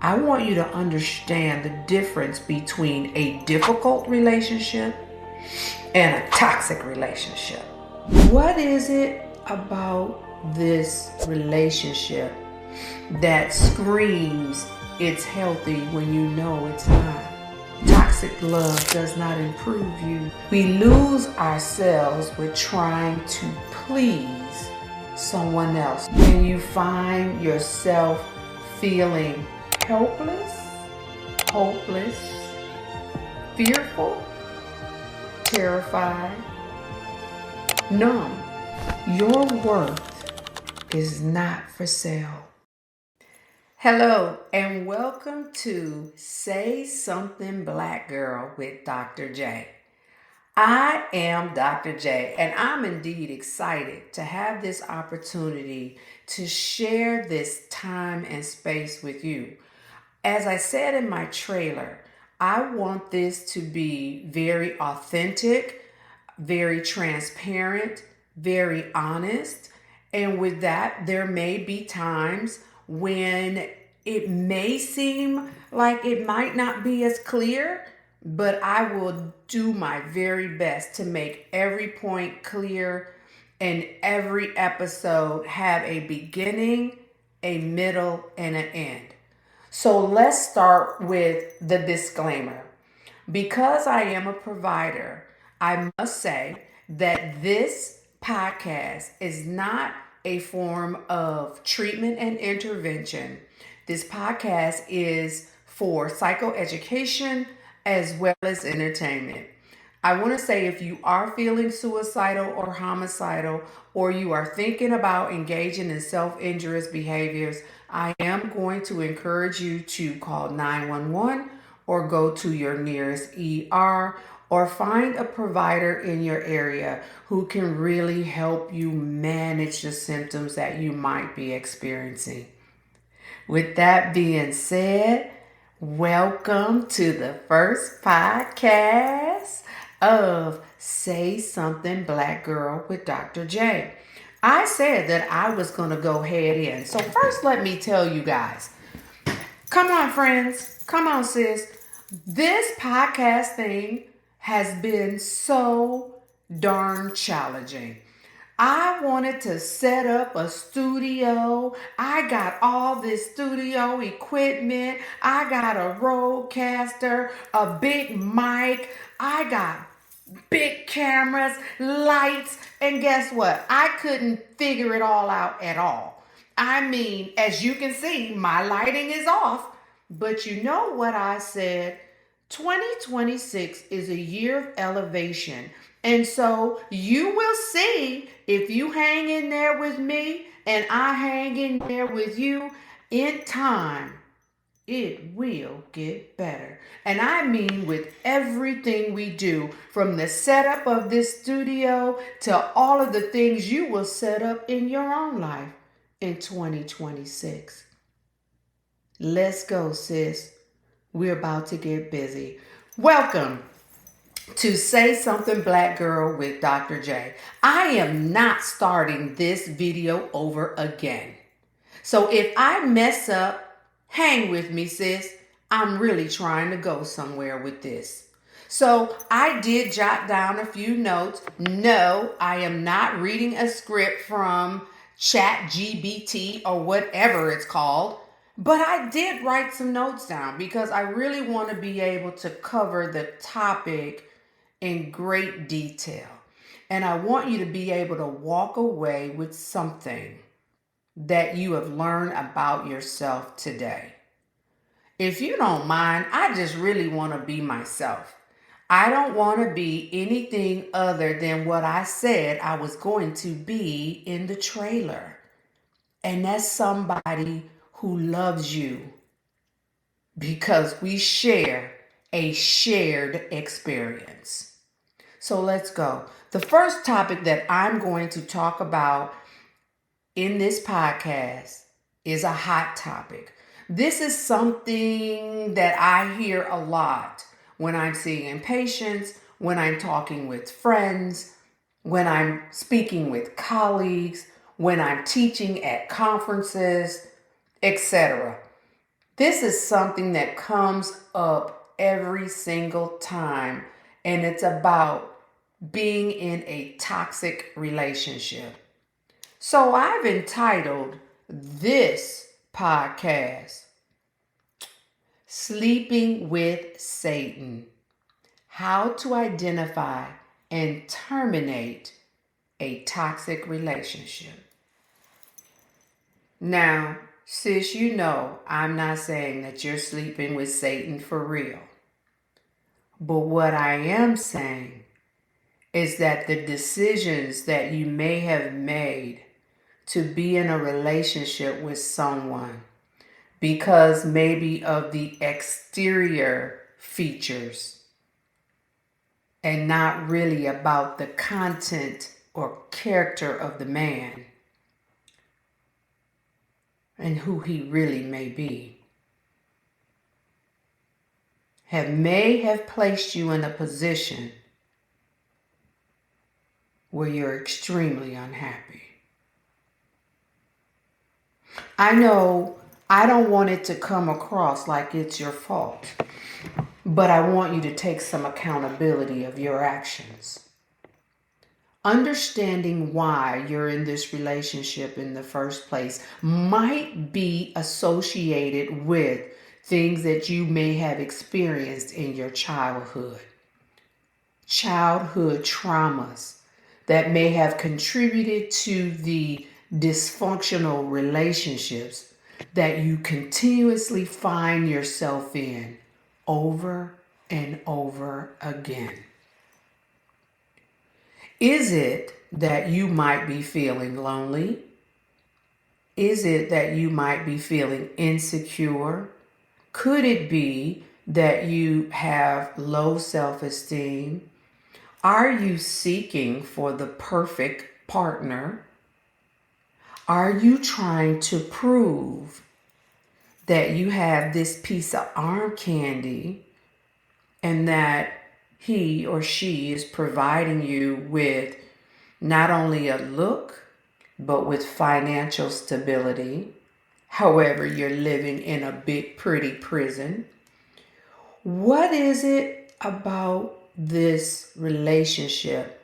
I want you to understand the difference between a difficult relationship and a toxic relationship. What is it about this relationship that screams it's healthy when you know it's not? Toxic love does not improve you. We lose ourselves with trying to please someone else. When you find yourself feeling helpless, hopeless, fearful, terrified, numb, your worth is not for sale. Hello and welcome to Say Something Black Girl with Dr. J. I am Dr. J, and I'm indeed excited to have this opportunity to share this time and space with you. As I said in my trailer, I want this to be very authentic, very transparent, very honest. And with that, there may be times when it may seem like it might not be as clear, but I will do my very best to make every point clear and every episode have a beginning, a middle, and an end. So let's start with the disclaimer. Because I am a provider, I must say that this podcast is not a form of treatment and intervention. This podcast is for psychoeducation as well as entertainment. I want to say if you are feeling suicidal or homicidal, or you are thinking about engaging in self-injurious behaviors, I am going to encourage you to call 911 or go to your nearest ER or find a provider in your area who can really help you manage the symptoms that you might be experiencing. With that being said, welcome to the first podcast of Say Something Black Girl with Dr. J. I said that I was going to go head in. So first, let me tell you guys, come on, friends. Come on, sis. This podcast thing has been so darn challenging. I wanted to set up a studio. I got all this studio equipment. I got a roadcaster, a big mic. I got big cameras, lights, and guess what? I couldn't figure it all out at all. I mean, as you can see, my lighting is off, but you know what I said? 2026 is a year of elevation. And so you will see if you hang in there with me and I hang in there with you, in time, it will get better. And I mean with everything we do, from the setup of this studio to all of the things you will set up in your own life in 2026. Let's go, sis. We're about to get busy. Welcome to Say Something Black Girl with Dr. J. I am not starting this video over again. So if I mess up, hang with me, sis. I'm really trying to go somewhere with this. So I did jot down a few notes. No, I am not reading a script from ChatGPT or whatever it's called. But I did write some notes down because I really want to be able to cover the topic in great detail. And I want you to be able to walk away with something that you have learned about yourself today. If you don't mind, I just really want to be myself. I don't want to be anything other than what I said I was going to be in the trailer. And that's somebody who loves you because we share a shared experience. So let's go. The first topic that I'm going to talk about in this podcast is a hot topic. This is something that I hear a lot when I'm seeing patients, when I'm talking with friends, when I'm speaking with colleagues, when I'm teaching at conferences, etc. This is something that comes up every single time, and it's about being in a toxic relationship. So I've entitled this podcast, Sleeping with Satan: How to Identify and Terminate a Toxic Relationship. Now, sis, you know I'm not saying that you're sleeping with Satan for real. But what I am saying is that the decisions that you may have made to be in a relationship with someone because maybe of the exterior features and not really about the content or character of the man and who he really may be, may have placed you in a position where you're extremely unhappy. I know I don't want it to come across like it's your fault, but I want you to take some accountability of your actions. Understanding why you're in this relationship in the first place might be associated with things that you may have experienced in your childhood traumas that may have contributed to the dysfunctional relationships that you continuously find yourself in over and over again. Is it that you might be feeling lonely? Is it that you might be feeling insecure? Could it be that you have low self-esteem? Are you seeking for the perfect partner? Are you trying to prove that you have this piece of arm candy and that he or she is providing you with not only a look, but with financial stability? However, you're living in a big, pretty prison. What is it about this relationship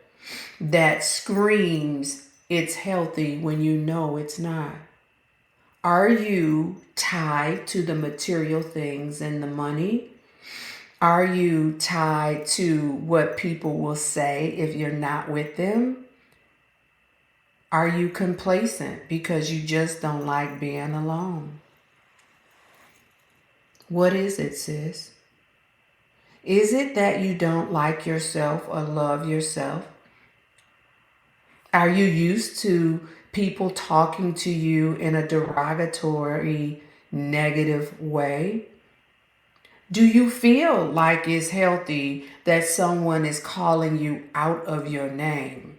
that screams it's healthy when you know it's not? Are you tied to the material things and the money? Are you tied to what people will say if you're not with them? Are you complacent because you just don't like being alone? What is it, sis? Is it that you don't like yourself or love yourself? Are you used to people talking to you in a derogatory, negative way? Do you feel like it's healthy that someone is calling you out of your name?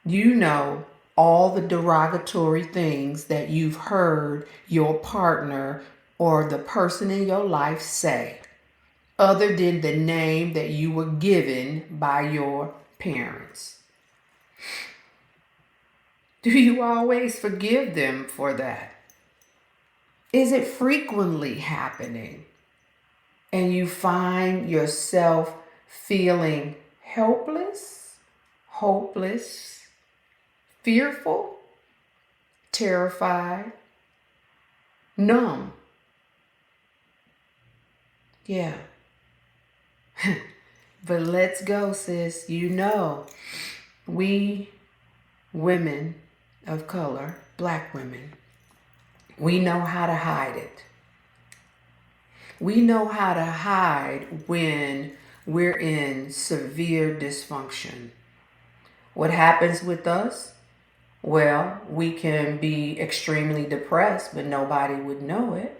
You know all the derogatory things that you've heard your partner or the person in your life say, other than the name that you were given by your parents. Do you always forgive them for that? Is it frequently happening? And you find yourself feeling helpless, hopeless, fearful, terrified, numb. Yeah. But let's go, sis. You know, we women of color, black women, we know how to hide it. We know how to hide when we're in severe dysfunction. What happens with us? Well, we can be extremely depressed, but nobody would know it.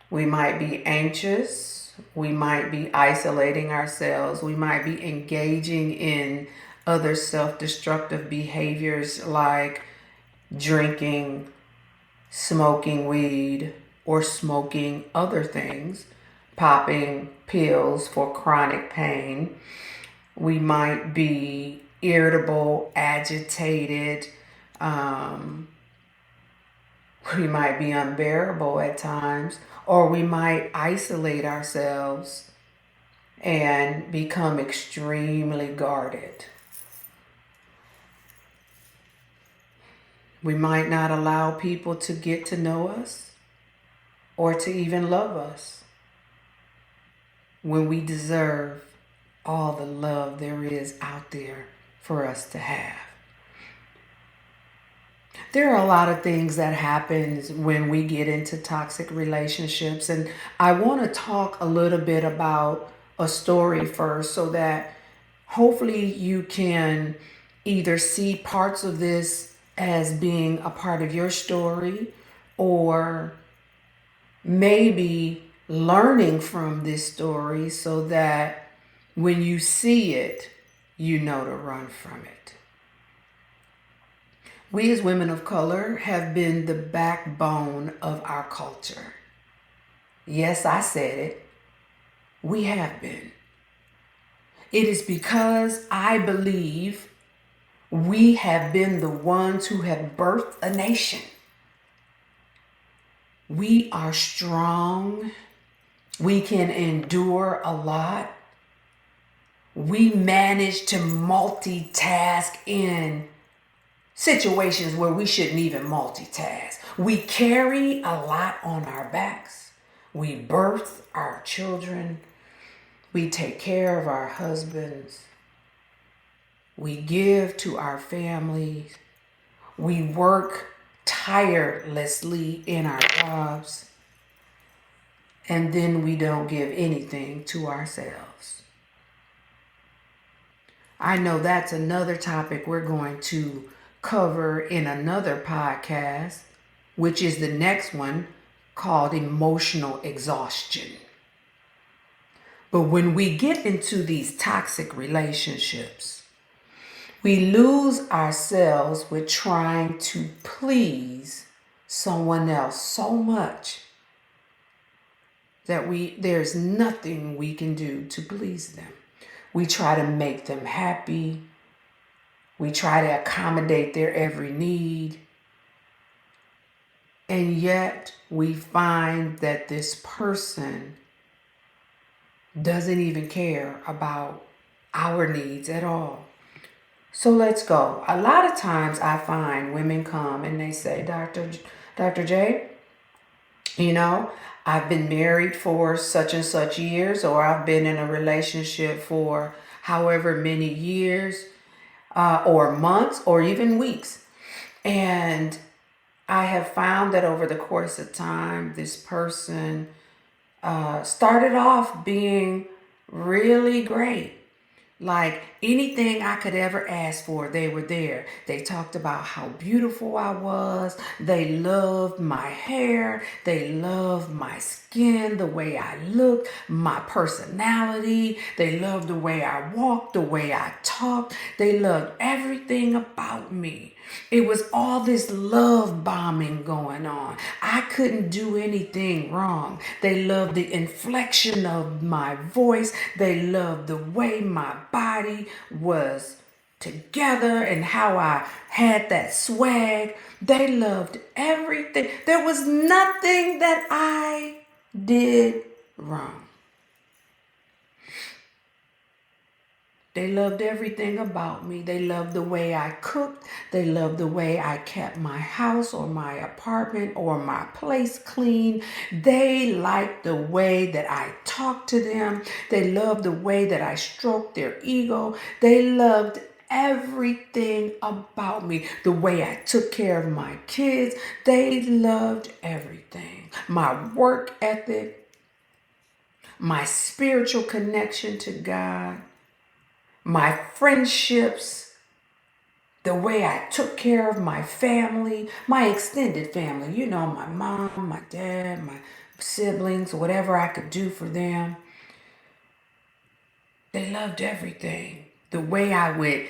We might be anxious. We might be isolating ourselves. We might be engaging in other self-destructive behaviors like drinking, smoking weed, or smoking other things, popping pills for chronic pain. We might be irritable, agitated, We might be unbearable at times, or we might isolate ourselves and become extremely guarded. We might not allow people to get to know us or to even love us when we deserve all the love there is out there for us to have. There are a lot of things that happen when we get into toxic relationships, and I want to talk a little bit about a story first so that hopefully you can either see parts of this as being a part of your story, or maybe learning from this story so that when you see it, you know to run from it. We as women of color have been the backbone of our culture. Yes, I said it. We have been. It is because I believe we have been the ones who have birthed a nation. We are strong. We can endure a lot. We manage to multitask in situations where we shouldn't even multitask. We carry a lot on our backs. We birth our children. We take care of our husbands. We give to our families. We work tirelessly in our jobs. And then we don't give anything to ourselves. I know that's another topic we're going to cover in another podcast, which is the next one, called emotional exhaustion. But when we get into these toxic relationships, we lose ourselves with trying to please someone else so much that there's nothing we can do to please them. We try to make them happy. We try to accommodate their every need. And yet we find that this person doesn't even care about our needs at all. So let's go. A lot of times I find women come and they say, Dr. J, I've been married for such and such years, or I've been in a relationship for however many years, or months, or even weeks. And I have found that over the course of time, this person started off being really great. Like anything I could ever ask for, they were there. They talked about how beautiful I was. They loved my hair. They loved my skin, the way I looked, my personality. They loved the way I walked, the way I talked. They loved everything about me. It was all this love bombing going on. I couldn't do anything wrong. They loved the inflection of my voice. They loved the way my body was together and how I had that swag. They loved everything. There was nothing that I did wrong. They loved everything about me. They loved the way I cooked. They loved the way I kept my house or my apartment or my place clean. They liked the way that I talked to them. They loved the way that I stroked their ego. They loved everything about me. The way I took care of my kids. They loved everything. My work ethic, my spiritual connection to God, my friendships, the way I took care of my family, my extended family, my mom, my dad, my siblings, whatever I could do for them. They loved everything. The way I would,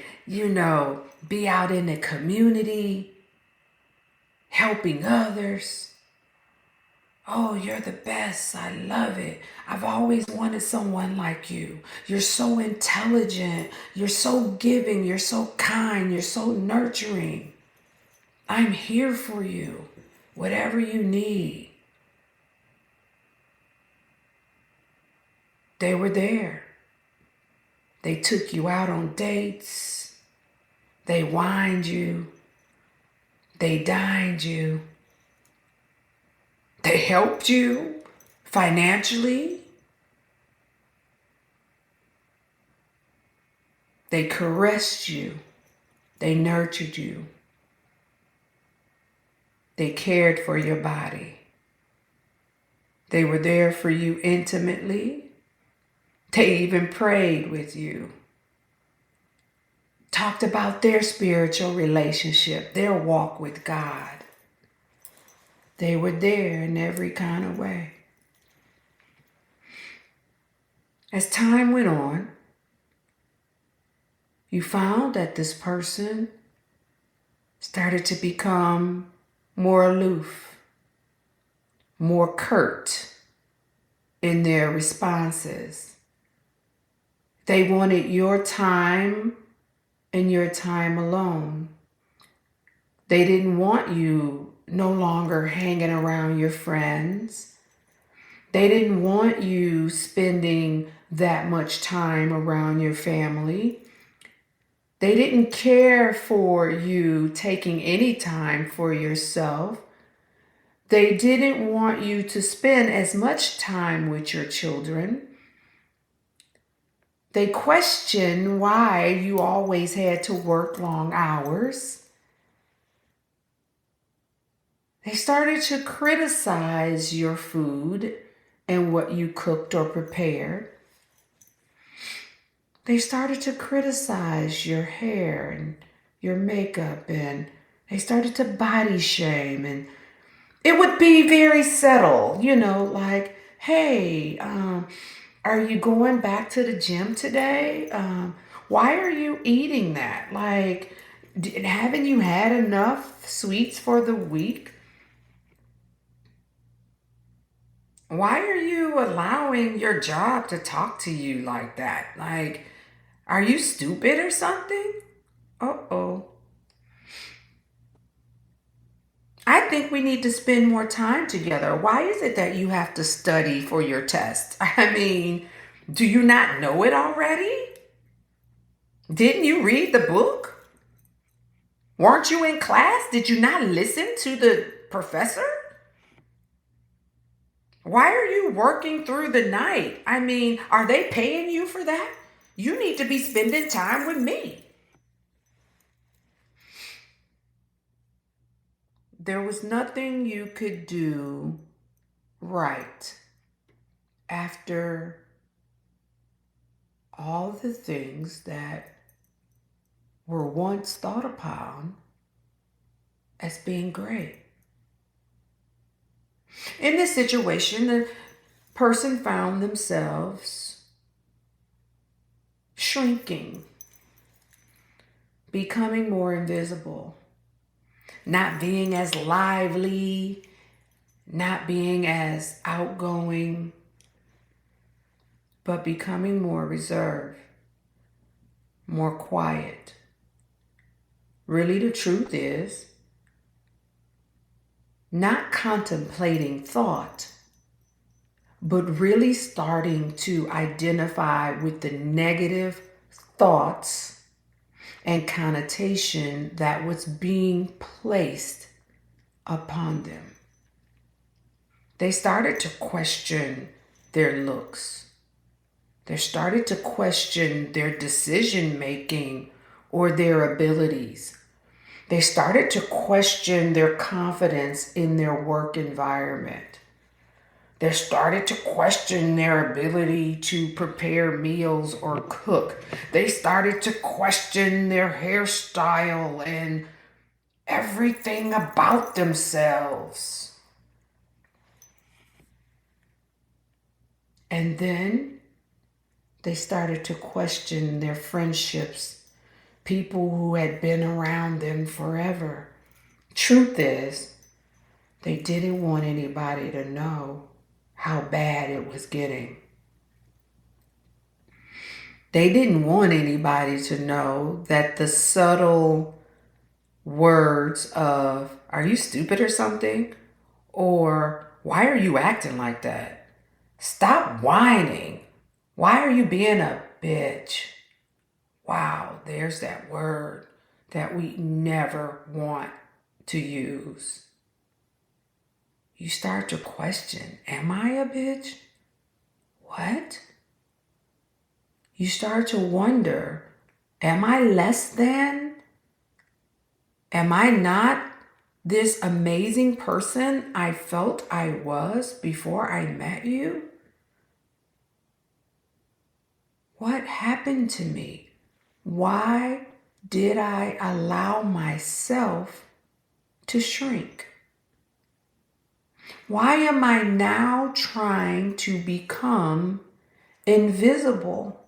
be out in the community, helping others. Oh, you're the best. I love it. I've always wanted someone like you. You're so intelligent. You're so giving. You're so kind. You're so nurturing. I'm here for you. whatever you need. They were there. They took you out on dates. They wined you. They dined you. They helped you financially. They caressed you. They nurtured you. They cared for your body. They were there for you intimately. They even prayed with you. Talked about their spiritual relationship, their walk with God. They were there in every kind of way. As time went on, you found that this person started to become more aloof, more curt in their responses. They wanted your time and your time alone. They didn't want you no longer hanging around your friends. They didn't want you spending that much time around your family. They didn't care for you taking any time for yourself. They didn't want you to spend as much time with your children. They questioned why you always had to work long hours. They started to criticize your food and what you cooked or prepared. They started to criticize your hair and your makeup, and they started to body shame. And it would be very subtle, like, hey, are you going back to the gym today? Why are you eating that? Like, haven't you had enough sweets for the week? Why are you allowing your job to talk to you like that? Like, are you stupid or something? Uh-oh. I think we need to spend more time together. Why is it that you have to study for your test? I mean, do you not know it already? Didn't you read the book? Weren't you in class? Did you not listen to the professor? Why are you working through the night? I mean, are they paying you for that? You need to be spending time with me. There was nothing you could do right after all the things that were once thought upon as being great. In this situation, the person found themselves shrinking, becoming more invisible, not being as lively, not being as outgoing, but becoming more reserved, more quiet. Really, the truth is, not contemplating thought, but really starting to identify with the negative thoughts and connotation that was being placed upon them. They started to question their looks. They started to question their decision making or their abilities. They started to question their confidence in their work environment. They started to question their ability to prepare meals or cook. They started to question their hairstyle and everything about themselves. And then they started to question their friendships, people who had been around them forever. Truth is, they didn't want anybody to know how bad it was getting. They didn't want anybody to know that the subtle words of, are you stupid or something? Or, why are you acting like that? Stop whining. Why are you being a bitch? Wow, there's that word that we never want to use. You start to question, am I a bitch? What? You start to wonder, am I less than? Am I not this amazing person I felt I was before I met you? What happened to me? Why did I allow myself to shrink? Why am I now trying to become invisible?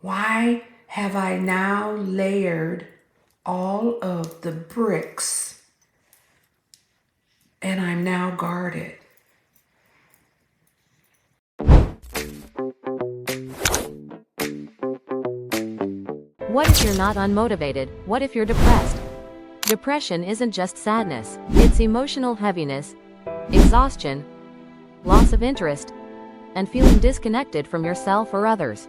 Why have I now layered all of the bricks and I'm now guarded? What if you're not unmotivated? What if you're depressed? Depression isn't just sadness, it's emotional heaviness, exhaustion, loss of interest, and feeling disconnected from yourself or others.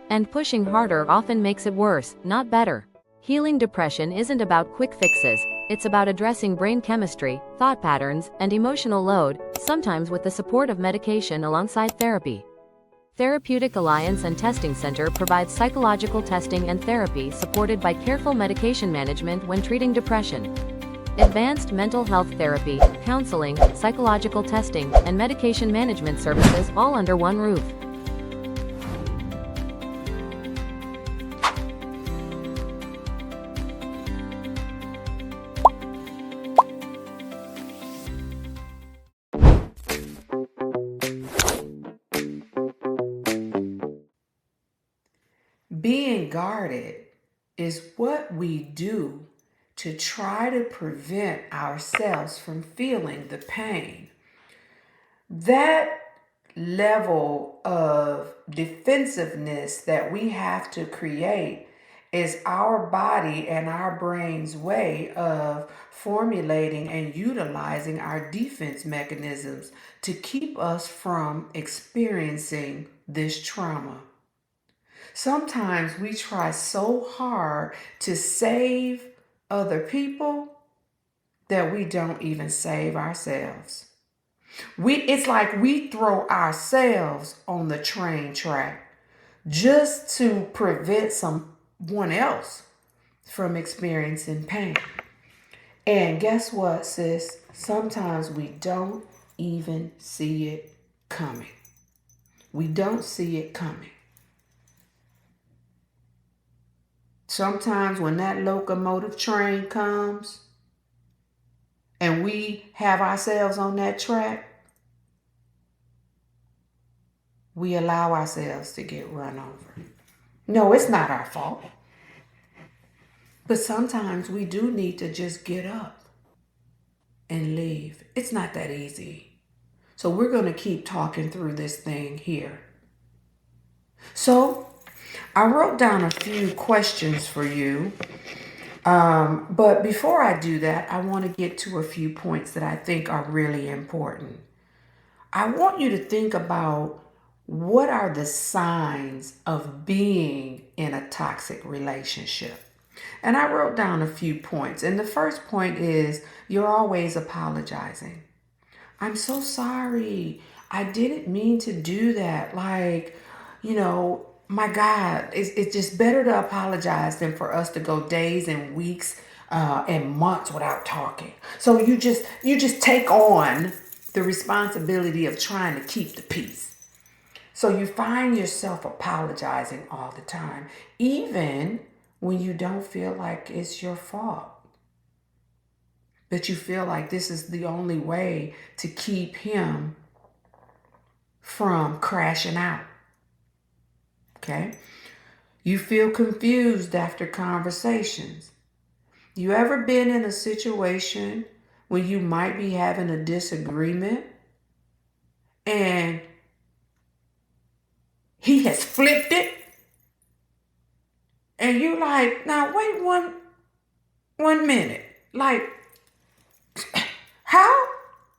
And pushing harder often makes it worse, not better. Healing depression isn't about quick fixes, it's about addressing brain chemistry, thought patterns, and emotional load, sometimes with the support of medication alongside therapy. Therapeutic Alliance and Testing Center provides psychological testing and therapy supported by careful medication management when treating depression. Advanced mental health therapy, counseling, psychological testing, and medication management services all under one roof. Being guarded is what we do to try to prevent ourselves from feeling the pain. That level of defensiveness that we have to create is our body and our brain's way of formulating and utilizing our defense mechanisms to keep us from experiencing this trauma. Sometimes we try so hard to save other people that we don't even save ourselves. It's like we throw ourselves on the train track just to prevent someone else from experiencing pain. And guess what, sis? Sometimes we don't even see it coming. We don't see it coming. Sometimes when that locomotive train comes and we have ourselves on that track, we allow ourselves to get run over. No, it's not our fault. But sometimes we do need to just get up and leave. It's not that easy. So we're going to keep talking through this thing here. So I wrote down a few questions for you. But before I do that, I want to get to a few points that I think are really important. I want you to think about what are the signs of being in a toxic relationship. And I wrote down a few points. And the first point is you're always apologizing. I'm so sorry. I didn't mean to do that. My God, it's just better to apologize than for us to go days and weeks and months without talking. So you just take on the responsibility of trying to keep the peace. So you find yourself apologizing all the time, even when you don't feel like it's your fault. But you feel like this is the only way to keep him from crashing out. Okay? You feel confused after conversations. You ever been in a situation when you might be having a disagreement and he has flipped it? And you like, now wait one minute. Like, How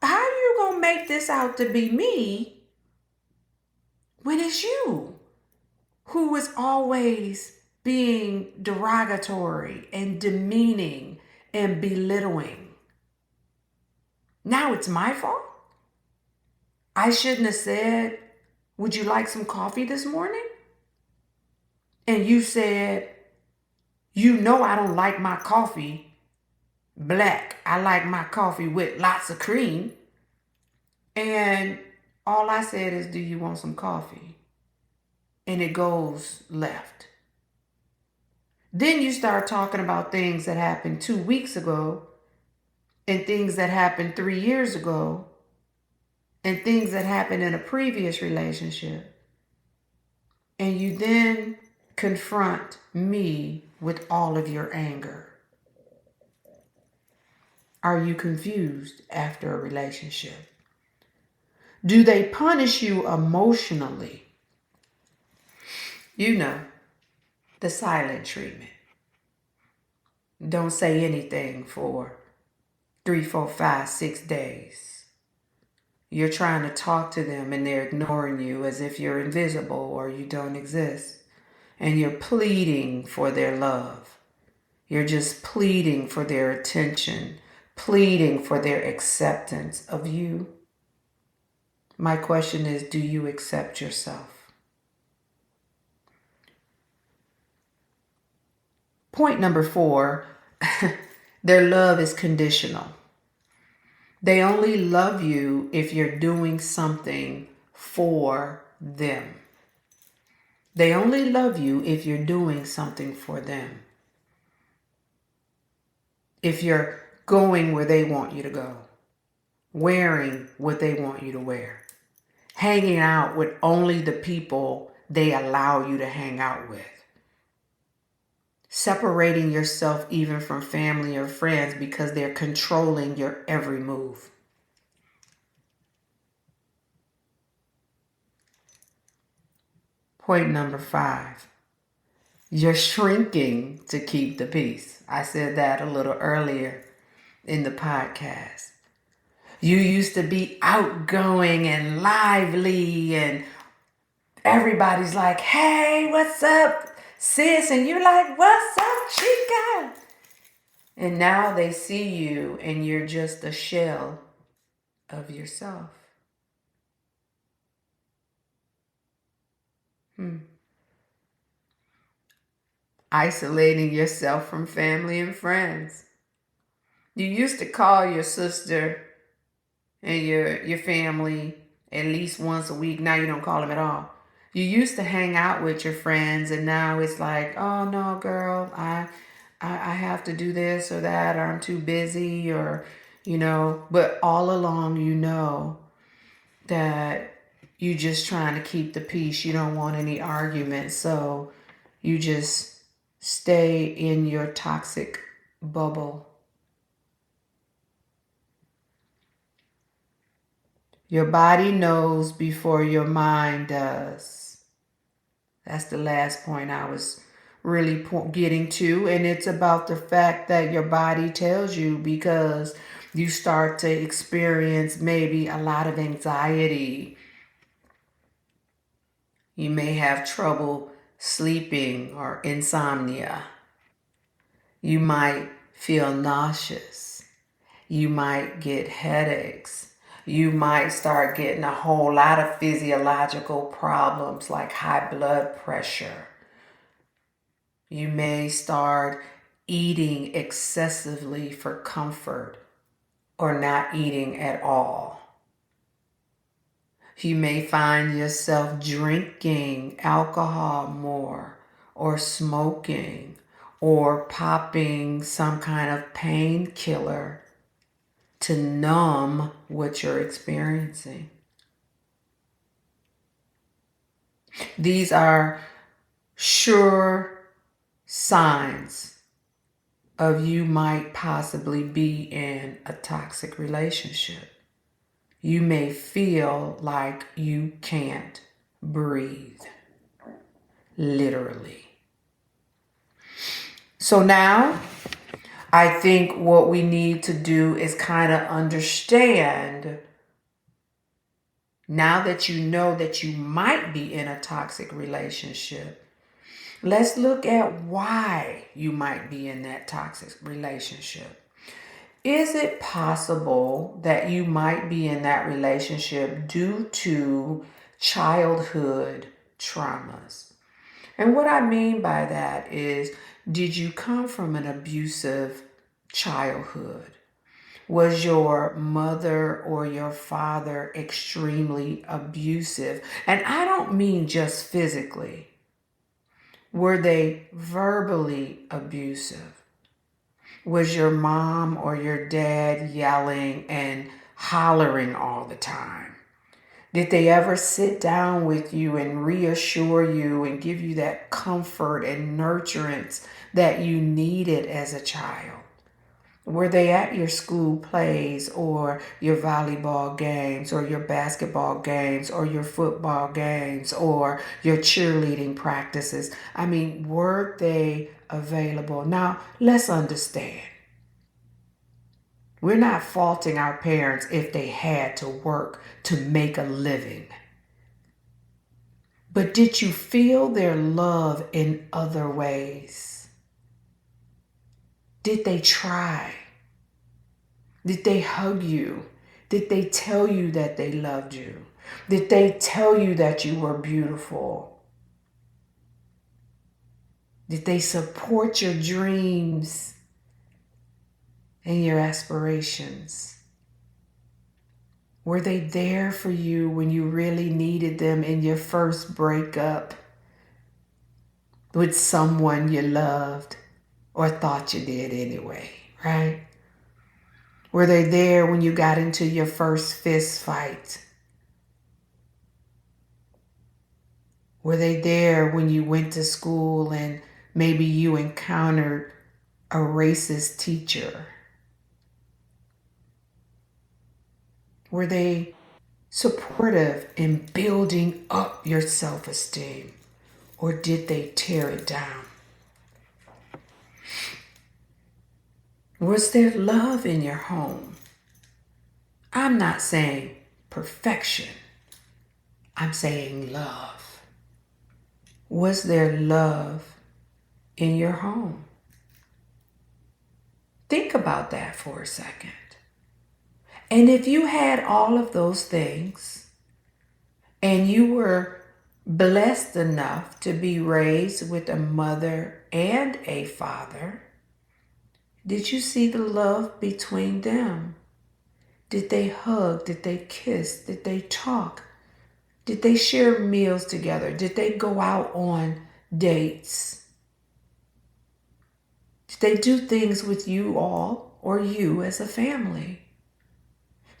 you gonna make this out to be me when it's you who is always being derogatory and demeaning and belittling? Now it's my fault? I shouldn't have said, would you like some coffee this morning? And you said, you know I don't like my coffee black. I like my coffee with lots of cream. And all I said is, do you want some coffee? And it goes left. Then you start talking about things that happened 2 weeks ago and things that happened 3 years ago and things that happened in a previous relationship. And you then confront me with all of your anger. Are you confused after a relationship? Do they punish you emotionally? You know, the silent treatment. Don't say anything for 3, 4, 5, 6 days. You're trying to talk to them and they're ignoring you as if you're invisible or you don't exist. And you're pleading for their love. You're just pleading for their attention, pleading for their acceptance of you. My question is, do you accept yourself? Point number 4, their love is conditional. They only love you if you're doing something for them. They only love you if you're doing something for them. If you're going where they want you to go, wearing what they want you to wear, hanging out with only the people they allow you to hang out with, separating yourself even from family or friends because they're controlling your every move. Point number 5, you're shrinking to keep the peace. I said that a little earlier in the podcast. You used to be outgoing and lively and everybody's like, hey, what's up, sis? And you're like, what's up, chica? And now they see you and you're just a shell of yourself. Isolating yourself from family and friends. You used to call your sister and your family at least once a week. Now you don't call them at all. You used to hang out with your friends and now it's like, oh no, girl, I have to do this or that, or I'm too busy, or, but all along, that you just trying to keep the peace. You don't want any arguments. So you just stay in your toxic bubble. Your body knows before your mind does. That's the last point I was really getting to. And it's about the fact that your body tells you because you start to experience maybe a lot of anxiety. You may have trouble sleeping or insomnia. You might feel nauseous. You might get headaches. You might start getting a whole lot of physiological problems like high blood pressure. You may start eating excessively for comfort or not eating at all. You may find yourself drinking alcohol more or smoking or popping some kind of painkiller to numb what you're experiencing. These are sure signs of you might possibly be in a toxic relationship. You may feel like you can't breathe, literally. So now I think what we need to do is kind of understand, now that you know that you might be in a toxic relationship, let's look at why you might be in that toxic relationship. Is it possible that you might be in that relationship due to childhood traumas? And what I mean by that is, did you come from an abusive childhood? Was your mother or your father extremely abusive? And I don't mean just physically. Were they verbally abusive? Was your mom or your dad yelling and hollering all the time? Did they ever sit down with you and reassure you and give you that comfort and nurturance that you needed as a child? Were they at your school plays or your volleyball games or your basketball games or your football games or your cheerleading practices? I mean, were they available? Now, let's understand. We're not faulting our parents if they had to work to make a living. But did you feel their love in other ways? Did they try? Did they hug you? Did they tell you that they loved you? Did they tell you that you were beautiful? Did they support your dreams and your aspirations? Were they there for you when you really needed them in your first breakup with someone you loved or thought you did anyway, right? Were they there when you got into your first fist fight? Were they there when you went to school and maybe you encountered a racist teacher? Were they supportive in building up your self-esteem, or did they tear it down? Was there love in your home? I'm not saying perfection. I'm saying love. Was there love in your home? Think about that for a second. And if you had all of those things and you were blessed enough to be raised with a mother and a father, did you see the love between them? Did they hug? Did they kiss? Did they talk? Did they share meals together? Did they go out on dates? Did they do things with you all or you as a family?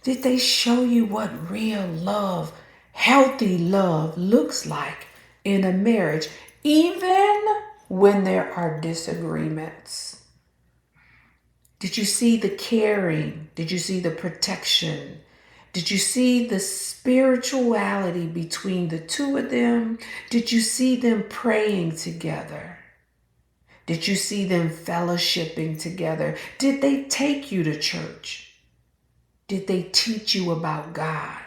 Did they show you what real love, healthy love looks like in a marriage, even when there are disagreements? Did you see the caring? Did you see the protection? Did you see the spirituality between the two of them? Did you see them praying together? Did you see them fellowshipping together? Did they take you to church? Did they teach you about God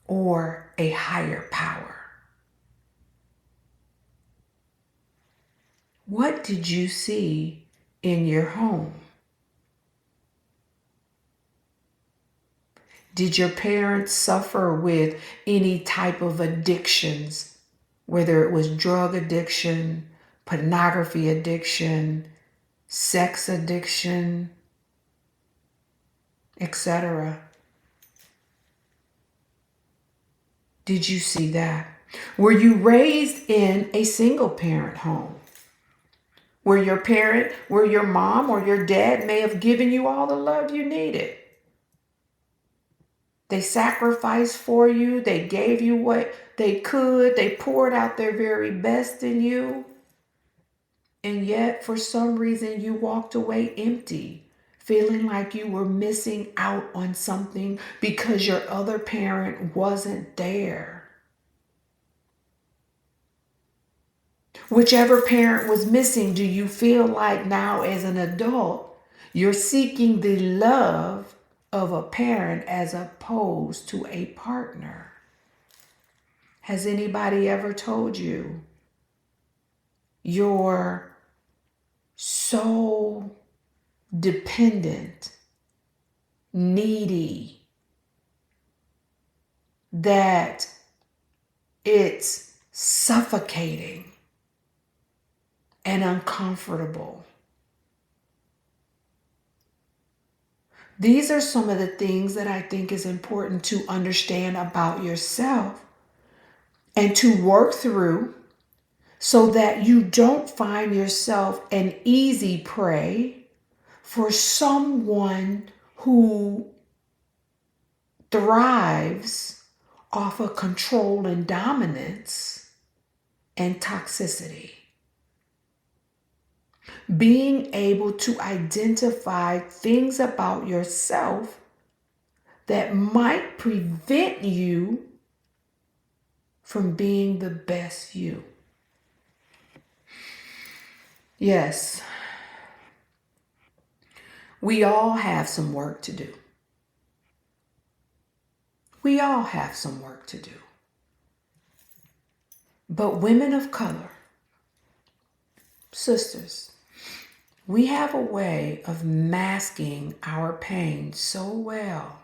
or a higher power? What did you see in your home? Did your parents suffer with any type of addictions, whether it was drug addiction, pornography addiction, sex addiction, etc.? Did you see that? Were you raised in a single parent home? Where your mom or your dad may have given you all the love you needed? They sacrificed for you. They gave you what they could. They poured out their very best in you. And yet, for some reason, you walked away empty, feeling like you were missing out on something because your other parent wasn't there. Whichever parent was missing, do you feel like now as an adult, you're seeking the love of a parent as opposed to a partner? Has anybody ever told you you're so dependent, needy, that it's suffocating and uncomfortable? These are some of the things that I think is important to understand about yourself and to work through so that you don't find yourself an easy prey for someone who thrives off of control and dominance and toxicity. Being able to identify things about yourself that might prevent you from being the best you. Yes, we all have some work to do. We all have some work to do. But women of color, sisters, we have a way of masking our pain so well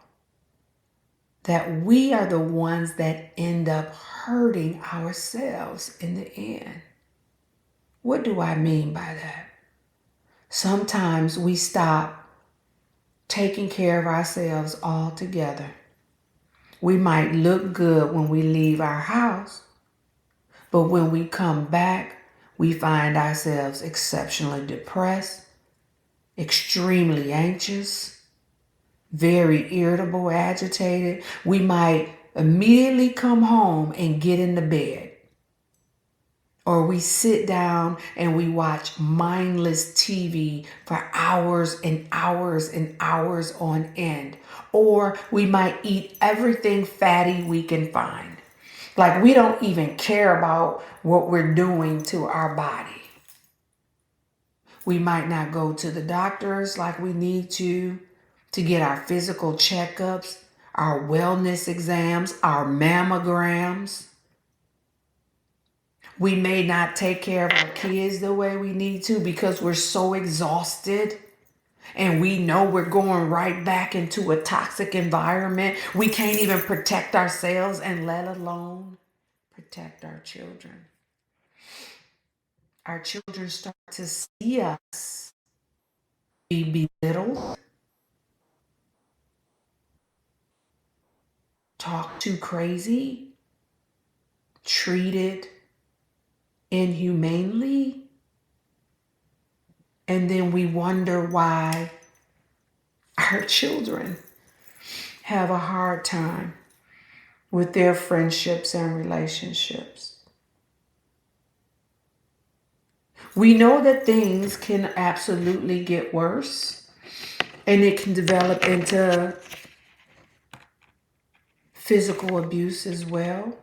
that we are the ones that end up hurting ourselves in the end. What do I mean by that? Sometimes we stop taking care of ourselves altogether. We might look good when we leave our house, but when we come back, we find ourselves exceptionally depressed, extremely anxious, very irritable, agitated. We might immediately come home and get in the bed. Or we sit down and we watch mindless TV for hours and hours and hours on end. Or we might eat everything fatty we can find. Like we don't even care about what we're doing to our body. We might not go to the doctors like we need to get our physical checkups, our wellness exams, our mammograms. We may not take care of our kids the way we need to because we're so exhausted and we know we're going right back into a toxic environment. We can't even protect ourselves and let alone protect our children. Our children start to see us be belittled, talked too crazy, treated inhumanely, and then we wonder why our children have a hard time with their friendships and relationships. We know that things can absolutely get worse and it can develop into physical abuse as well.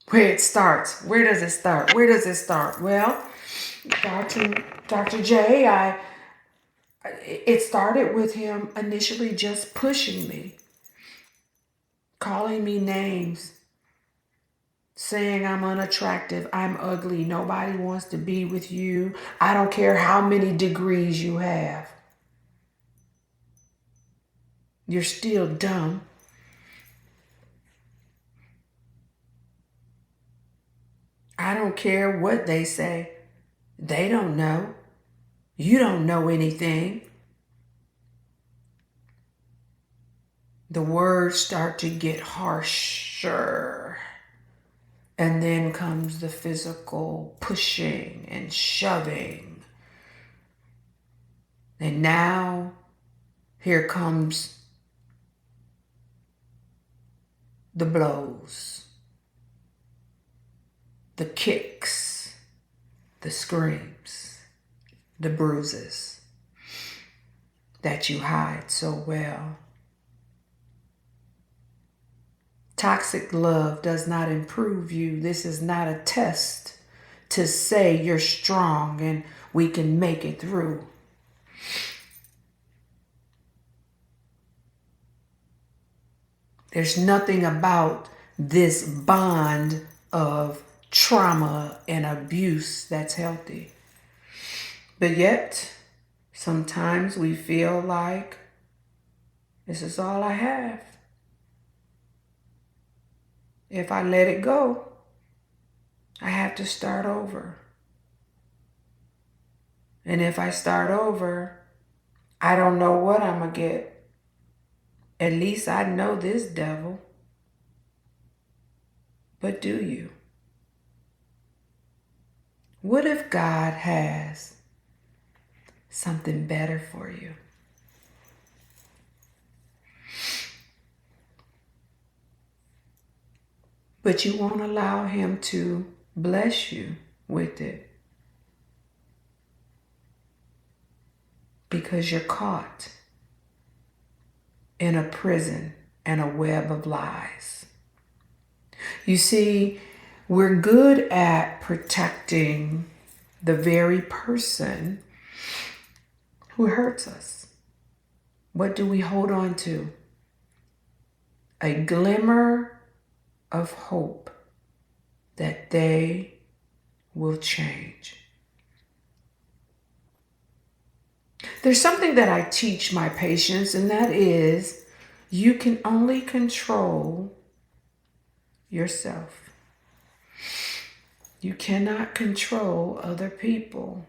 Where it starts. Where does it start? Where does it start? Well, Dr. J, it started with him initially just pushing me, calling me names, saying I'm unattractive, I'm ugly, nobody wants to be with you. I don't care how many degrees you have. You're still dumb. I don't care what they say. They don't know. You don't know anything. The words start to get harsher. And then comes the physical pushing and shoving. And now here comes the blows, the kicks, the screams, the bruises that you hide so well. Toxic love does not improve you. This is not a test to say you're strong and we can make it through. There's nothing about this bond of trauma and abuse that's healthy. But yet, sometimes we feel like this is all I have. If I let it go, I have to start over. And if I start over, I don't know what I'm going to get. At least I know this devil. But do you? What if God has something better for you? But you won't allow him to bless you with it because you're caught in a prison and a web of lies. You see, we're good at protecting the very person who hurts us. What do we hold on to? A glimmer of hope that they will change. There's something that I teach my patients, and that is you can only control yourself. You cannot control other people.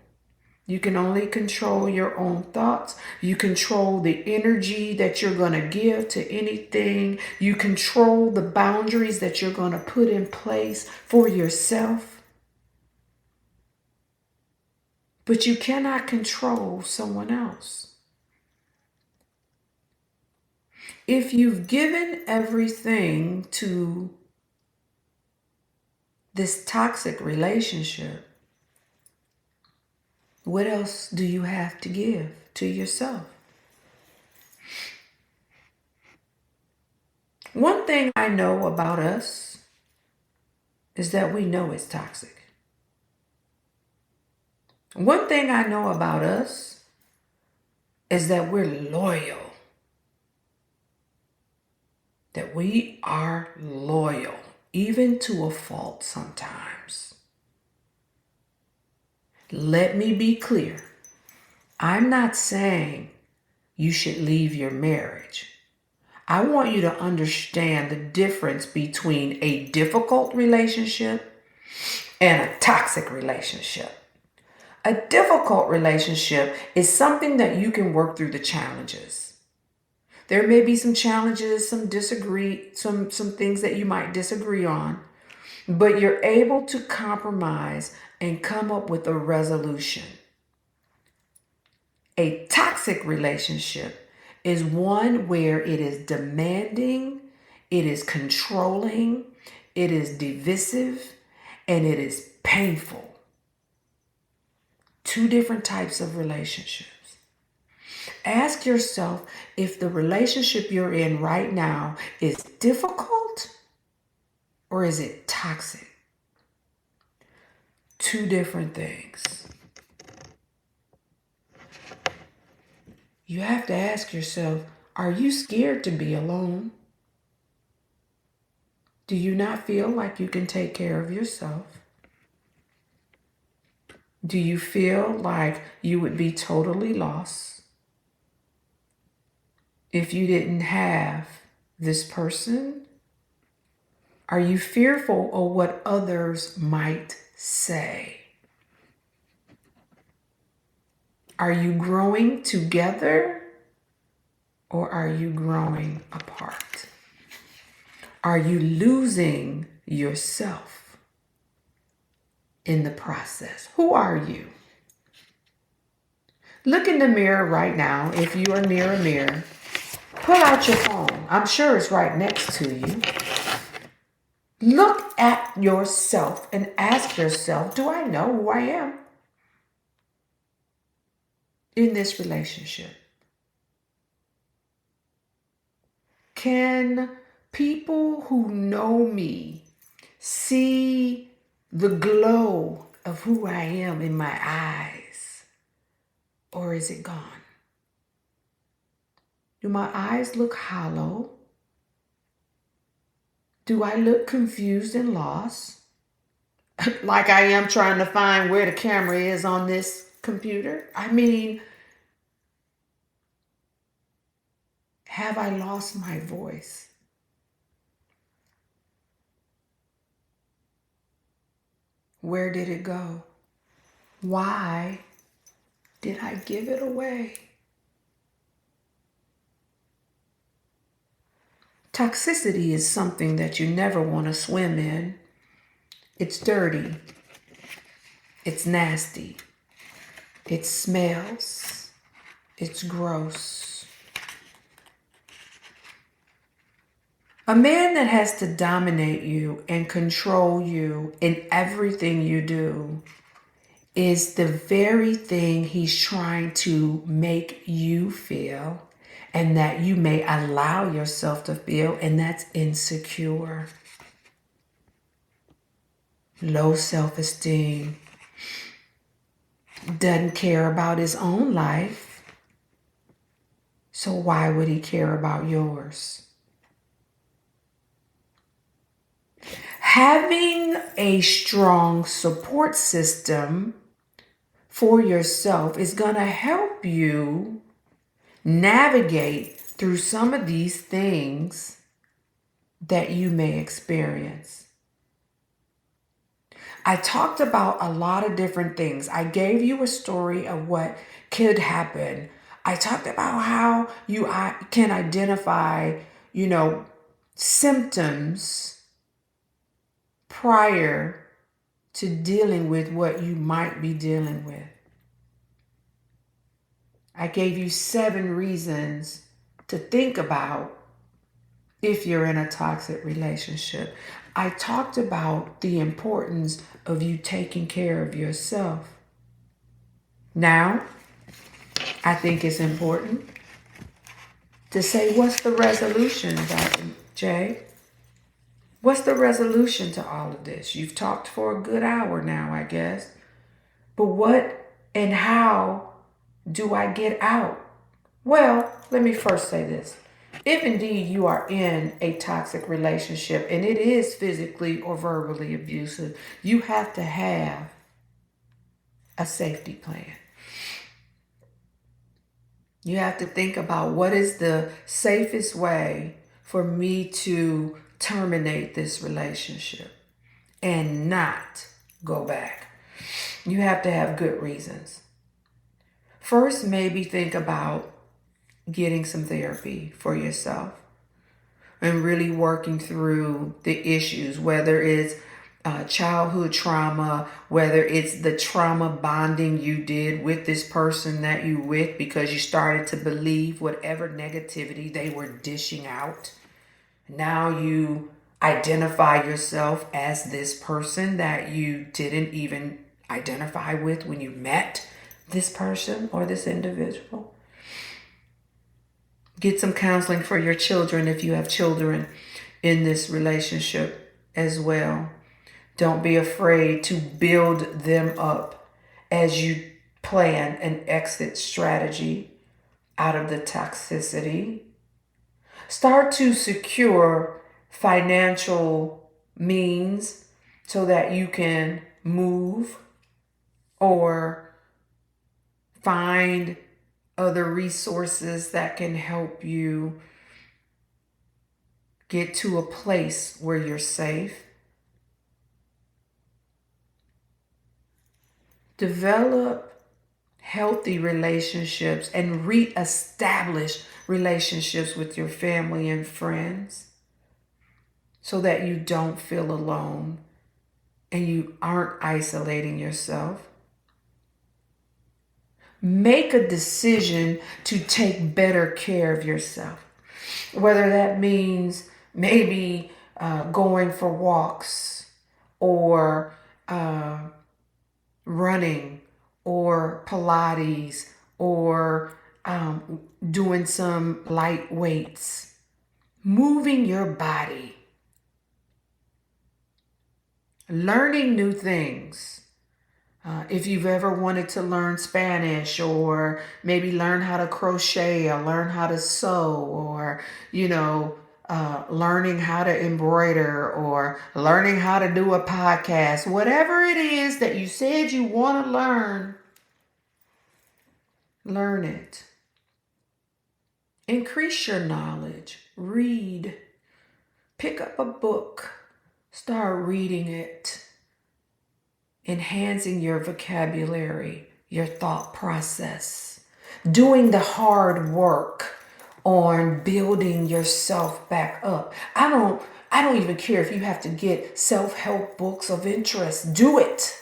You can only control your own thoughts. You control the energy that you're going to give to anything. You control the boundaries that you're going to put in place for yourself. But you cannot control someone else. If you've given everything to this toxic relationship, what else do you have to give to yourself? One thing I know about us is that we know it's toxic. One thing I know about us is that we're loyal. That we are loyal, even to a fault sometimes. Let me be clear. I'm not saying you should leave your marriage. I want you to understand the difference between a difficult relationship and a toxic relationship. A difficult relationship is something that you can work through the challenges. There may be some challenges, some things that you might disagree on, but you're able to compromise and come up with a resolution. A toxic relationship is one where it is demanding, it is controlling, it is divisive, and it is painful. Two different types of relationships. Ask yourself if the relationship you're in right now is difficult or is it toxic? Two different things. You have to ask yourself, are you scared to be alone? Do you not feel like you can take care of yourself? Do you feel like you would be totally lost if you didn't have this person? Are you fearful of what others might say? Are you growing together or are you growing apart? Are you losing yourself in the process? Who are you? Look in the mirror right now. If you are near a mirror, pull out your phone. I'm sure it's right next to you. Look at yourself and ask yourself, do I know who I am in this relationship? Can people who know me see the glow of who I am in my eyes? Or is it gone? Do my eyes look hollow? Do I look confused and lost? Like I am trying to find where the camera is on this computer? I mean, have I lost my voice? Where did it go? Why did I give it away? Toxicity is something that you never want to swim in. It's dirty. It's nasty. It smells. It's gross. A man that has to dominate you and control you in everything you do is the very thing he's trying to make you feel and that you may allow yourself to feel, and that's insecure. Low self-esteem. Doesn't care about his own life. So why would he care about yours? Having a strong support system for yourself is going to help you navigate through some of these things that you may experience. I talked about a lot of different things. I gave you a story of what could happen. I talked about how you can identify, symptoms prior to dealing with what you might be dealing with. I gave you 7 reasons to think about if you're in a toxic relationship. I talked about the importance of you taking care of yourself. Now, I think it's important to say, what's the resolution, Dr. J? What's the resolution to all of this? You've talked for a good hour now, I guess. But what and how do I get out? Well, let me first say this. If indeed you are in a toxic relationship and it is physically or verbally abusive, you have to have a safety plan. You have to think about what is the safest way for me to terminate this relationship and not go back. You have to have good reasons. First, maybe think about getting some therapy for yourself and really working through the issues, whether it's childhood trauma, whether it's the trauma bonding you did with this person that you with because you started to believe whatever negativity they were dishing out. Now you identify yourself as this person that you didn't even identify with when you met this person or this individual. Get some counseling for your children if you have children in this relationship as well. Don't be afraid to build them up as you plan an exit strategy out of the toxicity. Start to secure financial means so that you can move or find other resources that can help you get to a place where you're safe. Develop healthy relationships and reestablish relationships with your family and friends so that you don't feel alone and you aren't isolating yourself. Make a decision to take better care of yourself, whether that means maybe going for walks or running or Pilates or doing some light weights, moving your body, learning new things, If you've ever wanted to learn Spanish, or maybe learn how to crochet, or learn how to sew, or, learning how to embroider, or learning how to do a podcast, whatever it is that you said you want to learn it. Increase your knowledge. Read. Pick up a book. Start reading it. Enhancing your vocabulary, your thought process. Doing the hard work on building yourself back up. I don't even care if you have to get self-help books of interest. Do it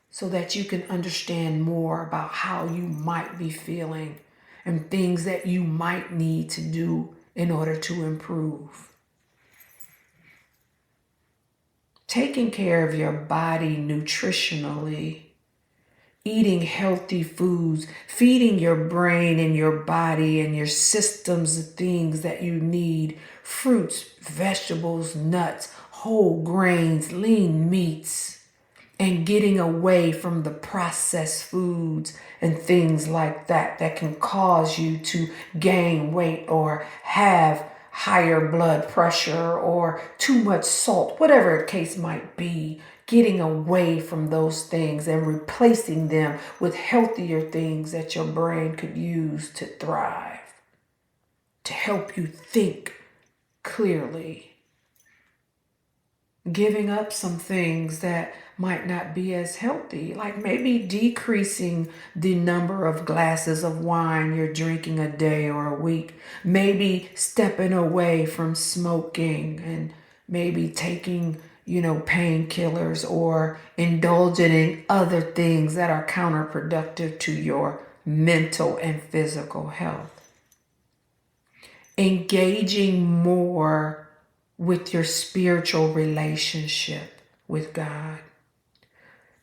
so that you can understand more about how you might be feeling and things that you might need to do in order to improve. Taking care of your body nutritionally, eating healthy foods, feeding your brain and your body and your systems the things that you need: fruits, vegetables, nuts, whole grains, lean meats, and getting away from the processed foods and things like that that can cause you to gain weight or have higher blood pressure or too much salt, whatever the case might be. Getting away from those things and replacing them with healthier things that your brain could use to thrive, to help you think clearly. Giving up some things that might not be as healthy, like maybe decreasing the number of glasses of wine you're drinking a day or a week, maybe stepping away from smoking, and maybe taking, painkillers, or indulging in other things that are counterproductive to your mental and physical health. Engaging more with your spiritual relationship with God.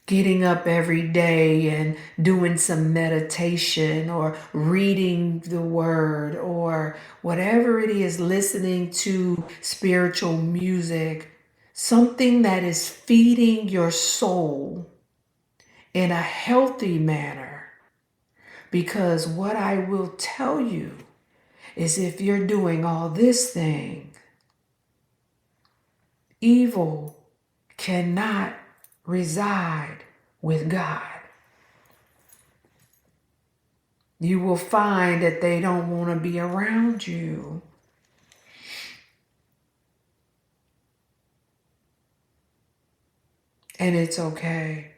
Getting up every day and doing some meditation or reading the word or whatever it is, listening to spiritual music, something that is feeding your soul in a healthy manner. Because what I will tell you is, if you're doing all this thing, evil cannot reside with God. You will find that they don't want to be around you. And it's okay.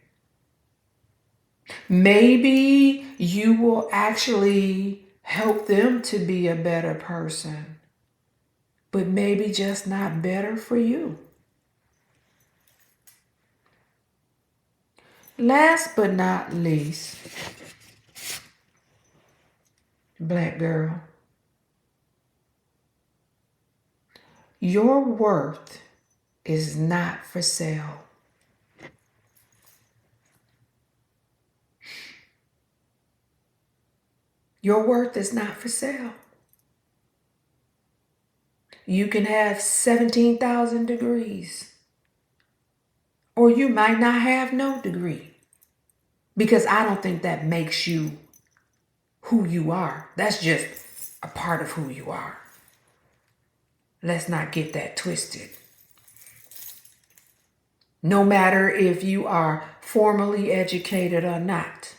Maybe you will actually help them to be a better person, but maybe just not better for you. Last but not least, Black girl, your worth is not for sale. Your worth is not for sale. You can have 17,000 degrees, or you might not have no degree, because I don't think that makes you who you are. That's just a part of who you are. Let's not get that twisted. No matter if you are formally educated or not,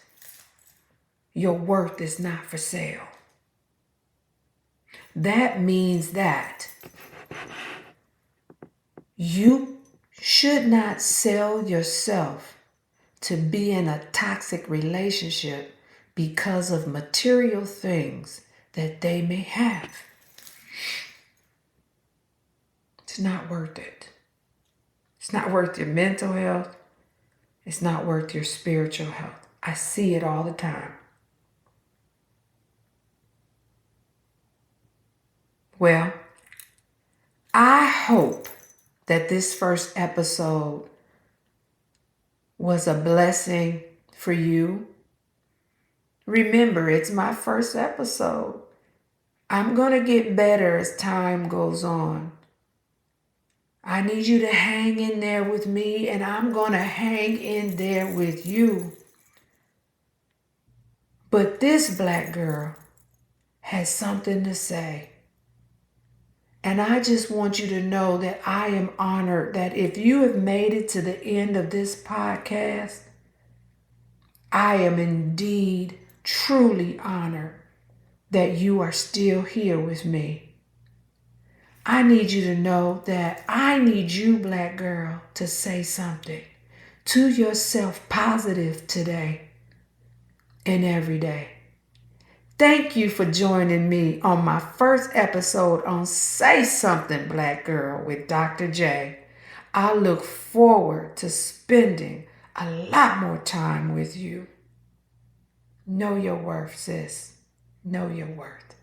your worth is not for sale. That means that you should not sell yourself to be in a toxic relationship because of material things that they may have. It's not worth it. It's not worth your mental health. It's not worth your spiritual health. I see it all the time. Well, I hope that this first episode was a blessing for you. Remember, it's my first episode. I'm going to get better as time goes on. I need you to hang in there with me, and I'm going to hang in there with you. But this black girl has something to say. And I just want you to know that I am honored that if you have made it to the end of this podcast, I am indeed truly honored that you are still here with me. I need you to know that I need you, black girl, to say something to yourself positive today and every day. Thank you for joining me on my first episode on Say Something, Black Girl with Dr. J. I look forward to spending a lot more time with you. Know your worth, sis. Know your worth.